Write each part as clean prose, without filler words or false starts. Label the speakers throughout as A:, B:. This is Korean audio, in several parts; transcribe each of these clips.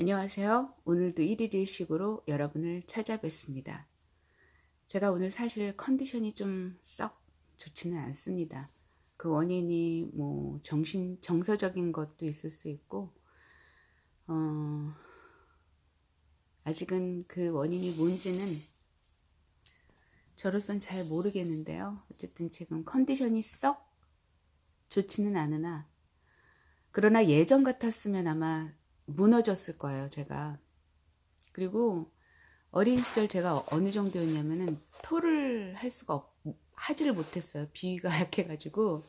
A: 안녕하세요. 오늘도 1일 1식으로 여러분을 찾아뵙습니다. 제가 오늘 사실 컨디션이 좀 썩 좋지는 않습니다. 그 원인이 뭐 정서적인 것도 있을 수 있고, 아직은 그 원인이 뭔지는 저로선 잘 모르겠는데요. 어쨌든 지금 컨디션이 썩 좋지는 않으나, 그러나 예전 같았으면 아마 무너졌을 거예요, 제가. 그리고 어린 시절 제가 어느 정도였냐면은 토를 하지를 못했어요. 비위가 약해가지고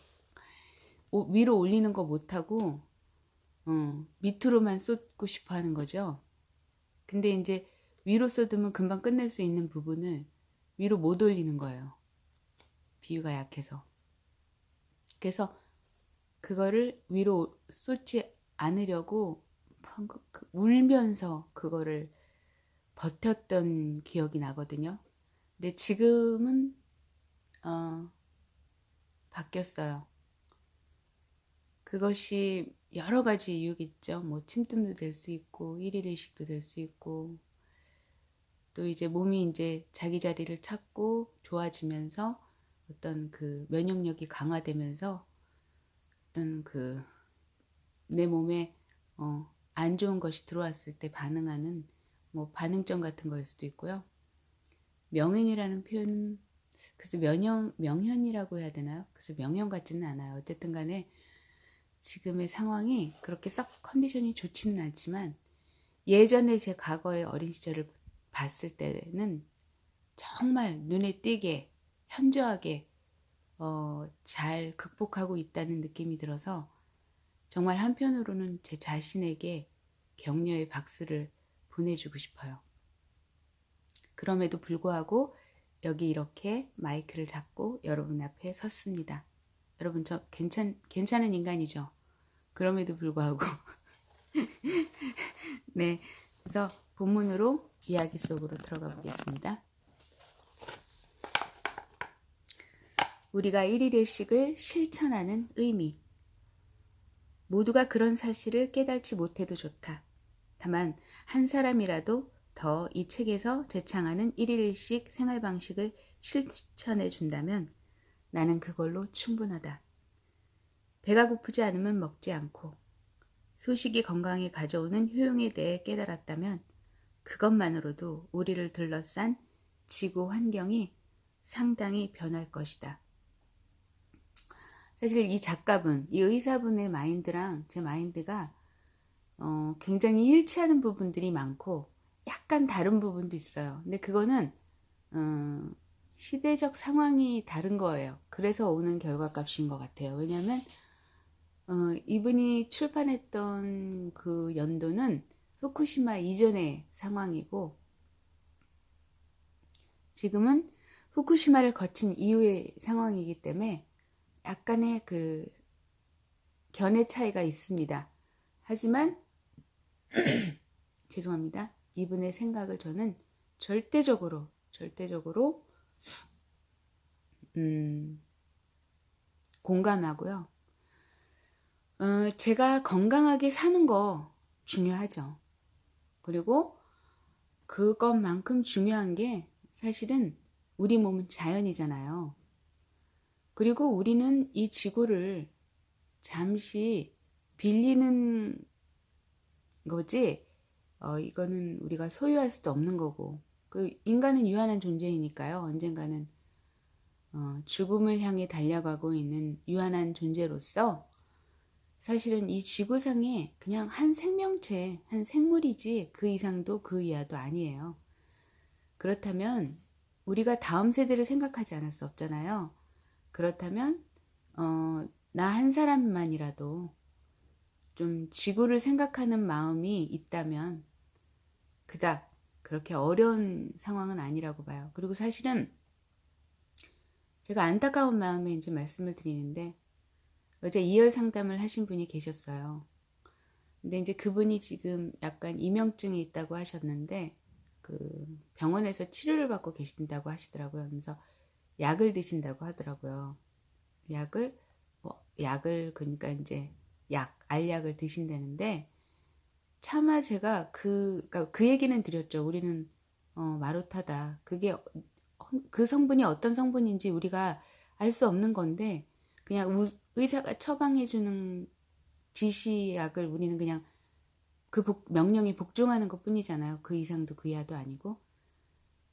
A: 위로 올리는 거 못하고 밑으로만 쏟고 싶어 하는 거죠. 근데 이제 위로 쏟으면 금방 끝낼 수 있는 부분을 위로 못 올리는 거예요. 비위가 약해서. 그래서 그거를 위로 쏟지 않으려고 울면서 그거를 버텼던 기억이 나거든요. 근데 지금은 바뀌었어요. 그것이 여러 가지 이유겠죠. 뭐 침뜸도 될 수 있고 1일 1식도 될 수 있고, 또 이제 몸이 이제 자기 자리를 찾고 좋아지면서 어떤 그 면역력이 강화되면서 어떤 그 내 몸에 안 좋은 것이 들어왔을 때 반응하는 뭐 반응점 같은 거일 수도 있고요. 명현이라는 표현은 그래서 명현이라고 해야 되나요? 그래서 명현 같지는 않아요. 어쨌든 간에 지금의 상황이 그렇게 썩 컨디션이 좋지는 않지만, 예전에 제 과거의 어린 시절을 봤을 때는 정말 눈에 띄게 현저하게 잘 극복하고 있다는 느낌이 들어서 정말 한편으로는 제 자신에게 격려의 박수를 보내주고 싶어요. 그럼에도 불구하고 여기 이렇게 마이크를 잡고 여러분 앞에 섰습니다. 여러분, 저 괜찮은 인간이죠? 그럼에도 불구하고. 네. 그래서 본문으로 이야기 속으로 들어가 보겠습니다. 우리가 1일 1식을 실천하는 의미. 모두가 그런 사실을 깨닫지 못해도 좋다. 다만 한 사람이라도 더 이 책에서 제창하는 1일 1식 생활 방식을 실천해 준다면 나는 그걸로 충분하다. 배가 고프지 않으면 먹지 않고 소식이 건강에 가져오는 효용에 대해 깨달았다면 그것만으로도 우리를 둘러싼 지구 환경이 상당히 변할 것이다. 사실 이 작가분, 이 의사분의 마인드랑 제 마인드가 굉장히 일치하는 부분들이 많고 약간 다른 부분도 있어요. 근데 그거는 시대적 상황이 다른 거예요. 그래서 오는 결과값인 것 같아요. 왜냐하면 이분이 출판했던 그 연도는 후쿠시마 이전의 상황이고, 지금은 후쿠시마를 거친 이후의 상황이기 때문에 약간의 그 견해 차이가 있습니다. 하지만 죄송합니다. 이분의 생각을 저는 절대적으로 공감하고요. 제가 건강하게 사는 거 중요하죠. 그리고 그것만큼 중요한 게 사실은 우리 몸은 자연이잖아요. 그리고 우리는 이 지구를 잠시 빌리는 거지, 이거는 우리가 소유할 수도 없는 거고, 그 인간은 유한한 존재이니까요. 언젠가는 죽음을 향해 달려가고 있는 유한한 존재로서 사실은 이 지구상에 그냥 한 생명체, 한 생물이지 그 이상도 그 이하도 아니에요. 그렇다면 우리가 다음 세대를 생각하지 않을 수 없잖아요. 그렇다면 나 한 사람만이라도 좀 지구를 생각하는 마음이 있다면 그닥 그렇게 어려운 상황은 아니라고 봐요. 그리고 사실은 제가 안타까운 마음에 이제 말씀을 드리는데, 어제 이열 상담을 하신 분이 계셨어요. 근데 이제 그분이 지금 약간 이명증이 있다고 하셨는데 그 병원에서 치료를 받고 계신다고 하시더라고요. 그래서 약을 드신다고 하더라고요. 약을 그러니까 이제 알약을 드신다는데, 차마 제가 그러니까 그 얘기는 드렸죠. 우리는 마루타다. 그게 그 성분이 어떤 성분인지 우리가 알 수 없는 건데 그냥 의사가 처방해주는 지시약을 우리는 그냥 그 명령에 복종하는 것 뿐이잖아요. 그 이상도 그 이하도 아니고.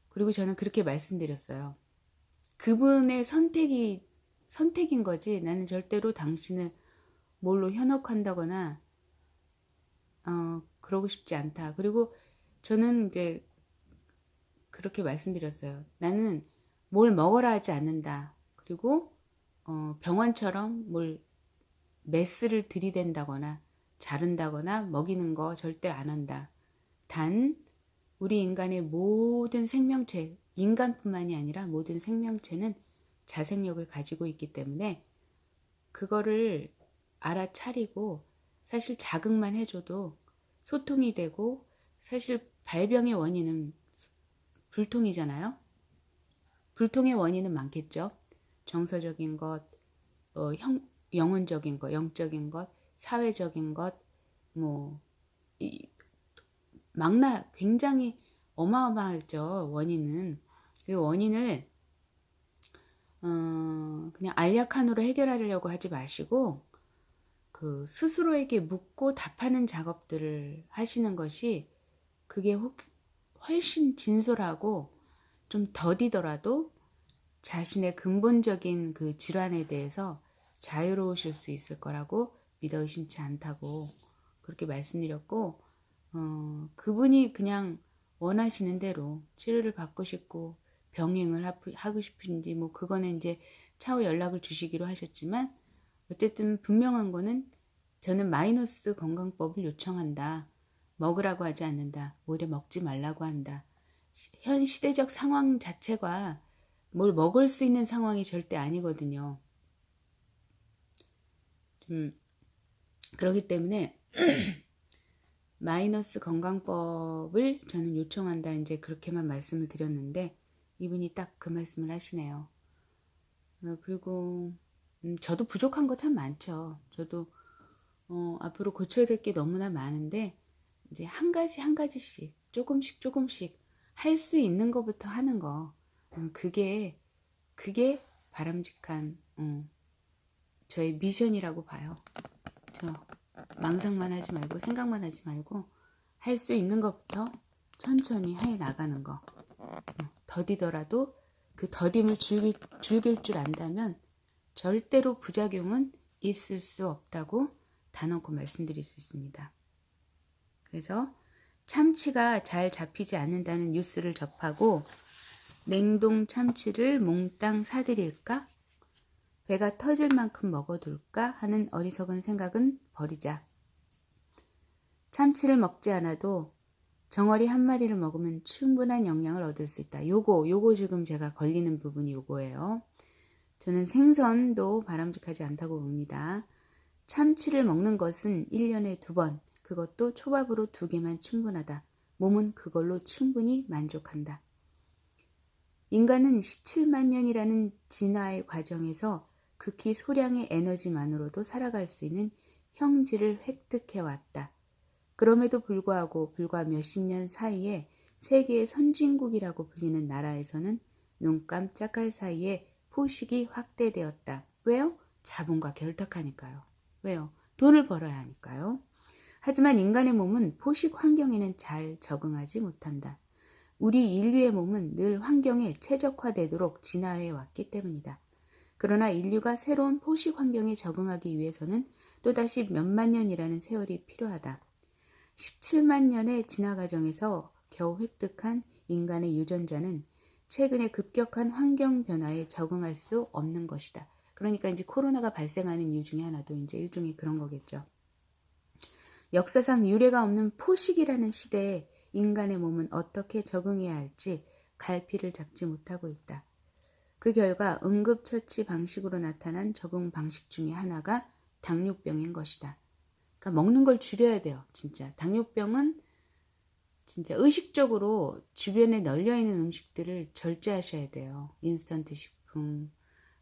A: 그리고 저는 그렇게 말씀드렸어요. 그분의 선택인 거지 나는 절대로 당신을 뭘로 현혹한다거나 그러고 싶지 않다. 그리고 저는 이제 그렇게 말씀드렸어요. 나는 뭘 먹어라 하지 않는다. 그리고 병원처럼 뭘 메스를 들이댄다거나 자른다거나 먹이는 거 절대 안 한다. 단 우리 인간의 모든 생명체, 인간뿐만이 아니라 모든 생명체는 자생력을 가지고 있기 때문에 그거를 알아차리고 사실 자극만 해줘도 소통이 되고 사실 발병의 원인은 불통이잖아요. 불통의 원인은 많겠죠. 정서적인 것, 영혼적인 것, 영적인 것, 사회적인 것, 뭐 굉장히 어마어마하죠. 원인은. 그 원인을 그냥 알약한으로 해결하려고 하지 마시고 그 스스로에게 묻고 답하는 작업들을 하시는 것이 그게 훨씬 진솔하고 좀 더디더라도 자신의 근본적인 그 질환에 대해서 자유로우실 수 있을 거라고 믿어 의심치 않다고 그렇게 말씀드렸고 그분이 그냥 원하시는 대로 치료를 받고 싶고 병행을 하고 싶은지 뭐 그거는 이제 차후 연락을 주시기로 하셨지만 어쨌든 분명한 거는 저는 마이너스 건강법을 요청한다. 먹으라고 하지 않는다. 오히려 먹지 말라고 한다. 현 시대적 상황 자체가 뭘 먹을 수 있는 상황이 절대 아니거든요. 그렇기 때문에 마이너스 건강법을 저는 요청한다. 이제 그렇게만 말씀을 드렸는데 이분이 딱 그 말씀을 하시네요. 그리고 저도 부족한 거 참 많죠. 저도 앞으로 고쳐야 될 게 너무나 많은데 이제 한 가지씩 조금씩 할 수 있는 것부터 하는 거 그게 바람직한 저의 미션이라고 봐요. 저 망상만 하지 말고 생각만 하지 말고 할 수 있는 것부터 천천히 해 나가는 거. 더디더라도 그 더딤을 즐길 줄 안다면 절대로 부작용은 있을 수 없다고 단언코 말씀드릴 수 있습니다. 그래서 참치가 잘 잡히지 않는다는 뉴스를 접하고 냉동 참치를 몽땅 사드릴까? 배가 터질 만큼 먹어둘까 하는 어리석은 생각은 버리자. 참치를 먹지 않아도 정어리 한 마리를 먹으면 충분한 영양을 얻을 수 있다. 요거 지금 제가 걸리는 부분이 요거예요. 저는 생선도 바람직하지 않다고 봅니다. 참치를 먹는 것은 1년에 2번, 그것도 초밥으로 2개만 충분하다. 몸은 그걸로 충분히 만족한다. 인간은 17만 년이라는 진화의 과정에서 극히 소량의 에너지만으로도 살아갈 수 있는 형질을 획득해왔다. 그럼에도 불구하고 불과 몇십 년 사이에 세계의 선진국이라고 불리는 나라에서는 눈 깜짝할 사이에 포식이 확대되었다. 왜요? 자본과 결탁하니까요. 왜요? 돈을 벌어야 하니까요. 하지만 인간의 몸은 포식 환경에는 잘 적응하지 못한다. 우리 인류의 몸은 늘 환경에 최적화되도록 진화해 왔기 때문이다. 그러나 인류가 새로운 포식 환경에 적응하기 위해서는 또다시 몇만 년이라는 세월이 필요하다. 17만 년의 진화 과정에서 겨우 획득한 인간의 유전자는 최근의 급격한 환경 변화에 적응할 수 없는 것이다. 그러니까 이제 코로나가 발생하는 이유 중에 하나도 이제 일종의 그런 거겠죠. 역사상 유례가 없는 포식이라는 시대에 인간의 몸은 어떻게 적응해야 할지 갈피를 잡지 못하고 있다. 그 결과 응급처치 방식으로 나타난 적응 방식 중에 하나가 당뇨병인 것이다. 그러니까 먹는 걸 줄여야 돼요. 진짜 당뇨병은 진짜 의식적으로 주변에 널려있는 음식들을 절제하셔야 돼요. 인스턴트 식품,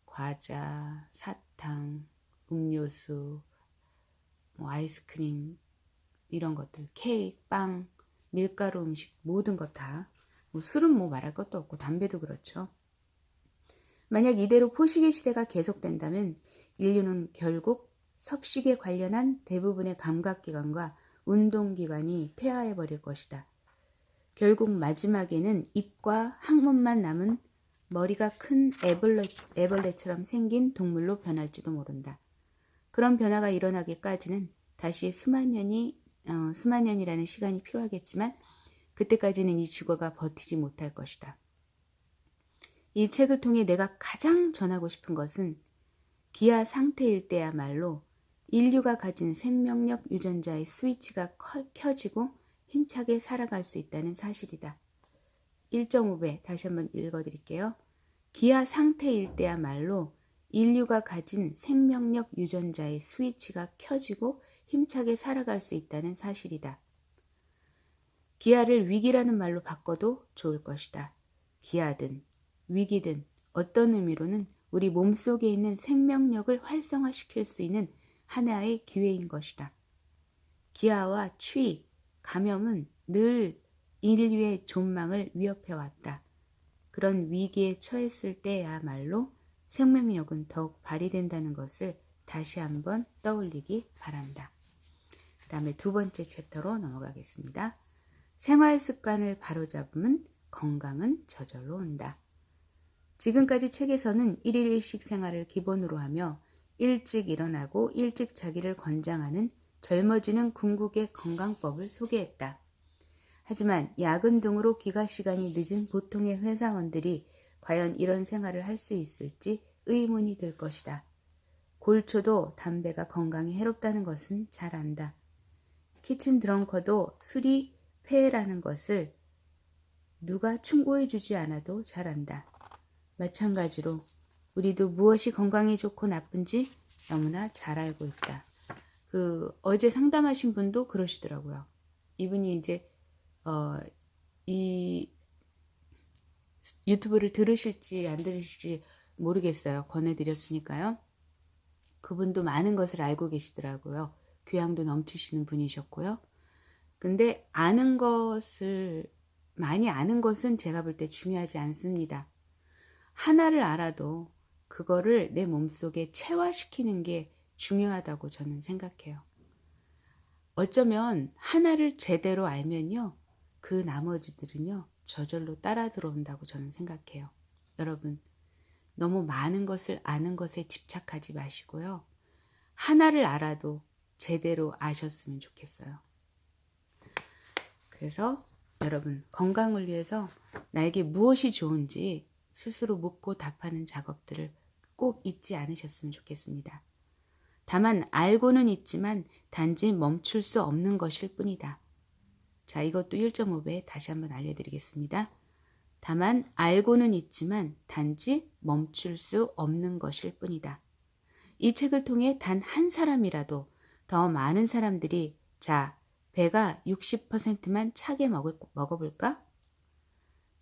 A: 과자, 사탕, 음료수, 뭐 아이스크림, 이런 것들, 케이크, 빵, 밀가루 음식 모든 것 다. 뭐 술은 뭐 말할 것도 없고 담배도 그렇죠. 만약 이대로 포식의 시대가 계속된다면 인류는 결국 섭식에 관련한 대부분의 감각기관과 운동기관이 퇴화해버릴 것이다. 결국 마지막에는 입과 항문만 남은 머리가 큰 애벌레처럼 생긴 동물로 변할지도 모른다. 그런 변화가 일어나기까지는 다시 수만 년이라는 시간이 필요하겠지만 그때까지는 이 지구가 버티지 못할 것이다. 이 책을 통해 내가 가장 전하고 싶은 것은 기아 상태일 때야말로 인류가 가진 생명력 유전자의 스위치가 켜지고 힘차게 살아갈 수 있다는 사실이다. 1.5배 다시 한번 읽어드릴게요. 기아 상태일 때야말로 인류가 가진 생명력 유전자의 스위치가 켜지고 힘차게 살아갈 수 있다는 사실이다. 기아를 위기라는 말로 바꿔도 좋을 것이다. 기아든 위기든 어떤 의미로는 우리 몸속에 있는 생명력을 활성화시킬 수 있는 하나의 기회인 것이다. 기아와 추위, 감염은 늘 인류의 존망을 위협해왔다. 그런 위기에 처했을 때야말로 생명력은 더욱 발휘된다는 것을 다시 한번 떠올리기 바란다. 그 다음에 두 번째 챕터로 넘어가겠습니다. 생활 습관을 바로잡으면 건강은 저절로 온다. 지금까지 책에서는 1일 1식 생활을 기본으로 하며 일찍 일어나고 일찍 자기를 권장하는 젊어지는 궁극의 건강법을 소개했다. 하지만 야근 등으로 귀가 시간이 늦은 보통의 회사원들이 과연 이런 생활을 할 수 있을지 의문이 들 것이다. 골초도 담배가 건강에 해롭다는 것은 잘 안다. 키친 드렁커도 술이 폐해라는 것을 누가 충고해 주지 않아도 잘 안다. 마찬가지로 우리도 무엇이 건강에 좋고 나쁜지 너무나 잘 알고 있다. 어제 상담하신 분도 그러시더라고요. 이분이 이제 이 유튜브를 들으실지 안 들으실지 모르겠어요. 권해드렸으니까요. 그분도 많은 것을 알고 계시더라고요. 교양도 넘치시는 분이셨고요. 근데 많이 아는 것은 제가 볼 때 중요하지 않습니다. 하나를 알아도 그거를 내 몸속에 체화시키는 게 중요하다고 저는 생각해요. 어쩌면 하나를 제대로 알면요, 그 나머지들은요 저절로 따라 들어온다고 저는 생각해요. 여러분, 너무 많은 것을 아는 것에 집착하지 마시고요, 하나를 알아도 제대로 아셨으면 좋겠어요. 그래서 여러분, 건강을 위해서 나에게 무엇이 좋은지 스스로 묻고 답하는 작업들을 꼭 잊지 않으셨으면 좋겠습니다. 다만 알고는 있지만 단지 멈출 수 없는 것일 뿐이다. 자, 이것도 1.5배 다시 한번 알려드리겠습니다. 다만 알고는 있지만 단지 멈출 수 없는 것일 뿐이다. 이 책을 통해 단 한 사람이라도 더 많은 사람들이 자, 배가 60%만 차게 먹어볼까?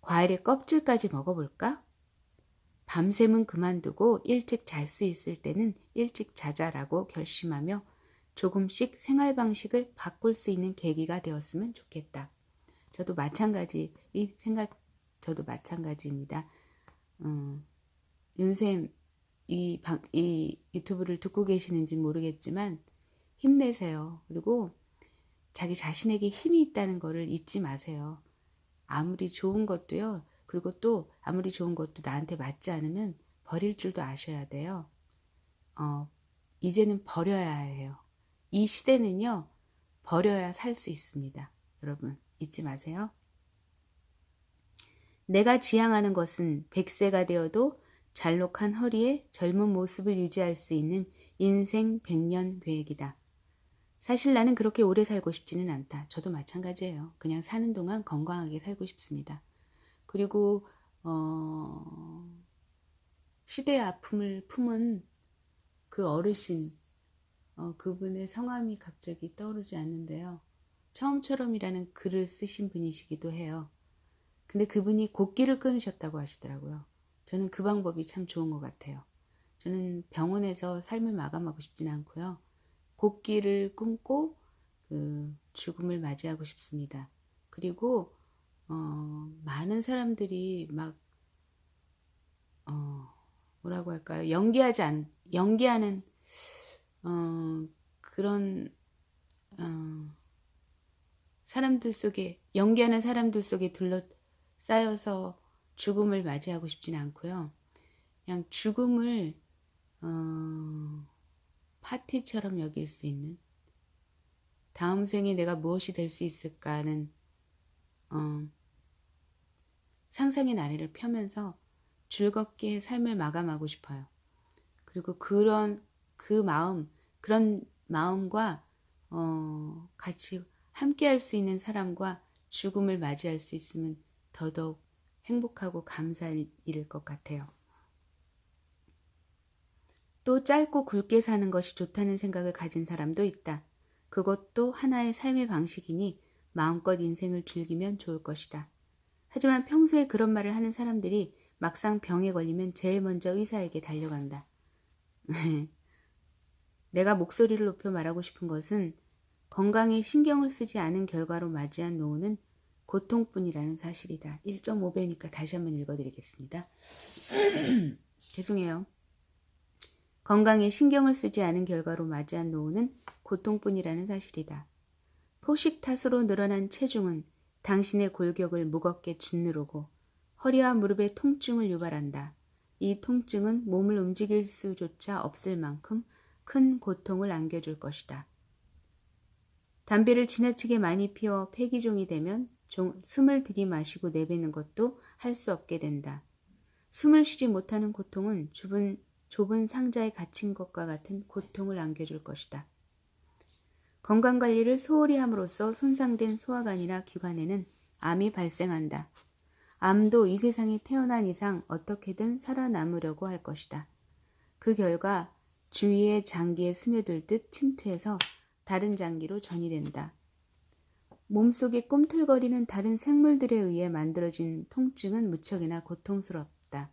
A: 과일의 껍질까지 먹어볼까? 밤샘은 그만두고 일찍 잘 수 있을 때는 일찍 자자라고 결심하며 조금씩 생활 방식을 바꿀 수 있는 계기가 되었으면 좋겠다. 저도 마찬가지입니다. 윤쌤 이 유튜브를 듣고 계시는지 모르겠지만 힘내세요. 그리고 자기 자신에게 힘이 있다는 것을 잊지 마세요. 아무리 좋은 것도요. 그리고 또 아무리 좋은 것도 나한테 맞지 않으면 버릴 줄도 아셔야 돼요. 이제는 버려야 해요. 이 시대는요, 버려야 살 수 있습니다. 여러분, 잊지 마세요. 내가 지향하는 것은 100세가 되어도 잘록한 허리에 젊은 모습을 유지할 수 있는 인생 100년 계획이다. 사실 나는 그렇게 오래 살고 싶지는 않다. 저도 마찬가지예요. 그냥 사는 동안 건강하게 살고 싶습니다. 그리고 시대의 아픔을 품은 그 어르신, 그분의 성함이 갑자기 떠오르지 않는데요. 처음처럼이라는 글을 쓰신 분이시기도 해요. 근데 그분이 곡기를 끊으셨다고 하시더라고요. 저는 그 방법이 참 좋은 것 같아요. 저는 병원에서 삶을 마감하고 싶진 않고요. 곡기를 끊고 죽음을 맞이하고 싶습니다. 그리고 많은 사람들이 막 뭐라고 할까요? 연기하는 그런 사람들 속에 연기하는 사람들 속에 둘러싸여서 죽음을 맞이하고 싶지는 않고요. 그냥 죽음을 파티처럼 여길 수 있는, 다음 생에 내가 무엇이 될 수 있을까 하는 상상의 나래를 펴면서 즐겁게 삶을 마감하고 싶어요. 그리고 그런 마음과 같이 함께 할 수 있는 사람과 죽음을 맞이할 수 있으면 더더욱 행복하고 감사할 일일 것 같아요. 또 짧고 굵게 사는 것이 좋다는 생각을 가진 사람도 있다. 그것도 하나의 삶의 방식이니 마음껏 인생을 즐기면 좋을 것이다. 하지만 평소에 그런 말을 하는 사람들이 막상 병에 걸리면 제일 먼저 의사에게 달려간다. 내가 목소리를 높여 말하고 싶은 것은 건강에 신경을 쓰지 않은 결과로 맞이한 노후는 고통뿐이라는 사실이다. 1.5배니까 다시 한번 읽어드리겠습니다. 죄송해요. 건강에 신경을 쓰지 않은 결과로 맞이한 노후는 고통뿐이라는 사실이다. 포식 탓으로 늘어난 체중은 당신의 골격을 무겁게 짓누르고 허리와 무릎의 통증을 유발한다. 이 통증은 몸을 움직일 수조차 없을 만큼 큰 고통을 안겨줄 것이다. 담배를 지나치게 많이 피워 폐기종이 되면 숨을 들이마시고 내뱉는 것도 할 수 없게 된다. 숨을 쉬지 못하는 고통은 좁은 상자에 갇힌 것과 같은 고통을 안겨줄 것이다. 건강관리를 소홀히 함으로써 손상된 소화관이나 기관에는 암이 발생한다. 암도 이 세상에 태어난 이상 어떻게든 살아남으려고 할 것이다. 그 결과 주위의 장기에 스며들듯 침투해서 다른 장기로 전이된다. 몸속에 꿈틀거리는 다른 생물들에 의해 만들어진 통증은 무척이나 고통스럽다.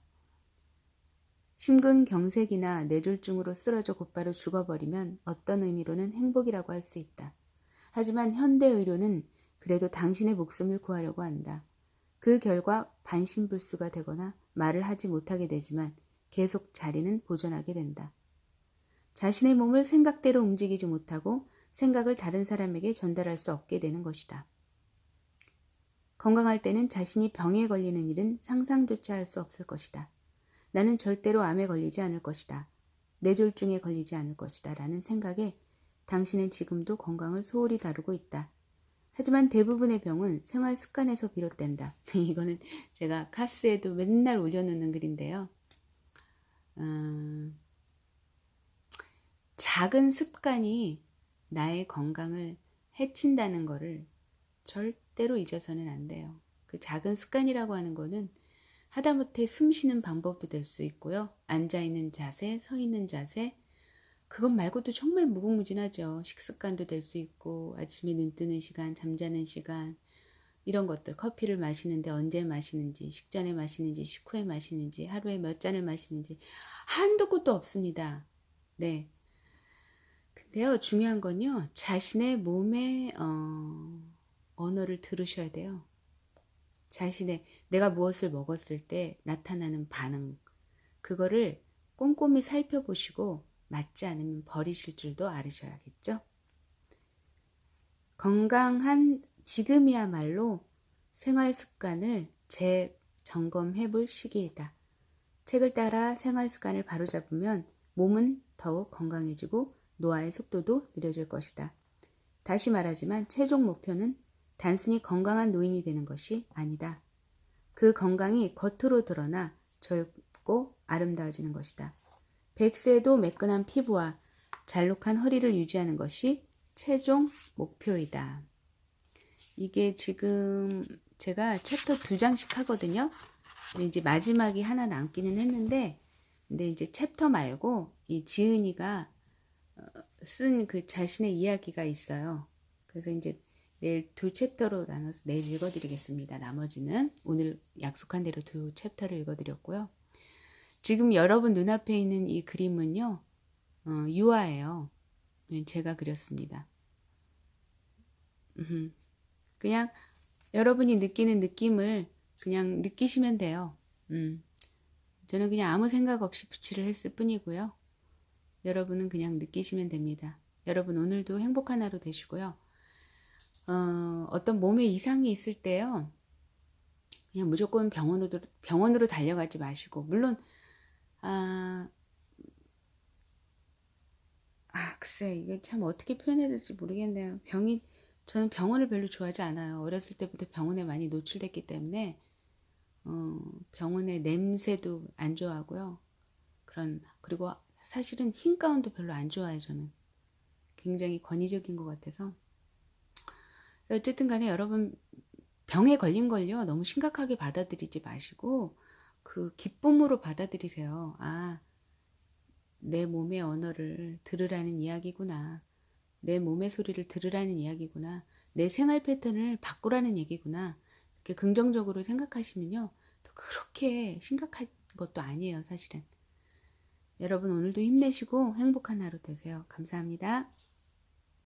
A: 심근경색이나 뇌졸중으로 쓰러져 곧바로 죽어버리면 어떤 의미로는 행복이라고 할 수 있다. 하지만 현대의료는 그래도 당신의 목숨을 구하려고 한다. 그 결과 반신불수가 되거나 말을 하지 못하게 되지만 계속 자리는 보존하게 된다. 자신의 몸을 생각대로 움직이지 못하고 생각을 다른 사람에게 전달할 수 없게 되는 것이다. 건강할 때는 자신이 병에 걸리는 일은 상상조차 할 수 없을 것이다. 나는 절대로 암에 걸리지 않을 것이다. 뇌졸중에 걸리지 않을 것이다. 라는 생각에 당신은 지금도 건강을 소홀히 다루고 있다. 하지만 대부분의 병은 생활 습관에서 비롯된다. 이거는 제가 카스에도 맨날 올려놓는 글인데요. 작은 습관이 나의 건강을 해친다는 거를 절대로 잊어서는 안 돼요. 그 작은 습관이라고 하는 거는 하다못해 숨 쉬는 방법도 될 수 있고요. 앉아있는 자세, 서있는 자세, 그것 말고도 정말 무궁무진하죠. 식습관도 될 수 있고, 아침에 눈 뜨는 시간, 잠자는 시간, 이런 것들, 커피를 마시는데 언제 마시는지, 식전에 마시는지, 식후에 마시는지, 하루에 몇 잔을 마시는지 한도 끝도 없습니다. 네. 근데요, 중요한 건요, 자신의 몸의 언어를 들으셔야 돼요. 내가 무엇을 먹었을 때 나타나는 반응, 그거를 꼼꼼히 살펴보시고 맞지 않으면 버리실 줄도 알으셔야겠죠. 건강한 지금이야말로 생활 습관을 재점검해 볼 시기이다. 책을 따라 생활 습관을 바로잡으면 몸은 더욱 건강해지고 노화의 속도도 느려질 것이다. 다시 말하지만 최종 목표는 단순히 건강한 노인이 되는 것이 아니다. 그 건강이 겉으로 드러나 젊고 아름다워지는 것이다. 100세도 매끈한 피부와 잘록한 허리를 유지하는 것이 최종 목표이다. 이게 지금 제가 챕터 2장씩 하거든요. 근데 이제 마지막이 하나 남기는 했는데, 근데 이제 챕터 말고 이 지은이가 쓴 그 자신의 이야기가 있어요. 그래서 이제 내일 2챕터로 나눠서 내일 읽어드리겠습니다. 나머지는 오늘 약속한 대로 2챕터를 읽어드렸고요. 지금 여러분 눈앞에 있는 이 그림은요, 유화예요. 제가 그렸습니다. 그냥 여러분이 느끼는 느낌을 그냥 느끼시면 돼요. 저는 그냥 아무 생각 없이 부치를 했을 뿐이고요. 여러분은 그냥 느끼시면 됩니다. 여러분 오늘도 행복한 하루 되시고요. 어떤 몸에 이상이 있을 때요. 그냥 무조건 병원으로 달려가지 마시고, 물론 글쎄 이게 참 어떻게 표현해야 될지 모르겠네요. 저는 병원을 별로 좋아하지 않아요. 어렸을 때부터 병원에 많이 노출됐기 때문에 병원의 냄새도 안 좋아하고요. 그리고 사실은 흰 가운도 별로 안 좋아해요. 저는 굉장히 권위적인 것 같아서. 어쨌든 간에 여러분 병에 걸린 걸요 너무 심각하게 받아들이지 마시고 그 기쁨으로 받아들이세요. 내 몸의 언어를 들으라는 이야기구나. 내 몸의 소리를 들으라는 이야기구나. 내 생활 패턴을 바꾸라는 얘기구나. 이렇게 긍정적으로 생각하시면요. 또 그렇게 심각한 것도 아니에요, 사실은. 여러분 오늘도 힘내시고 행복한 하루 되세요. 감사합니다.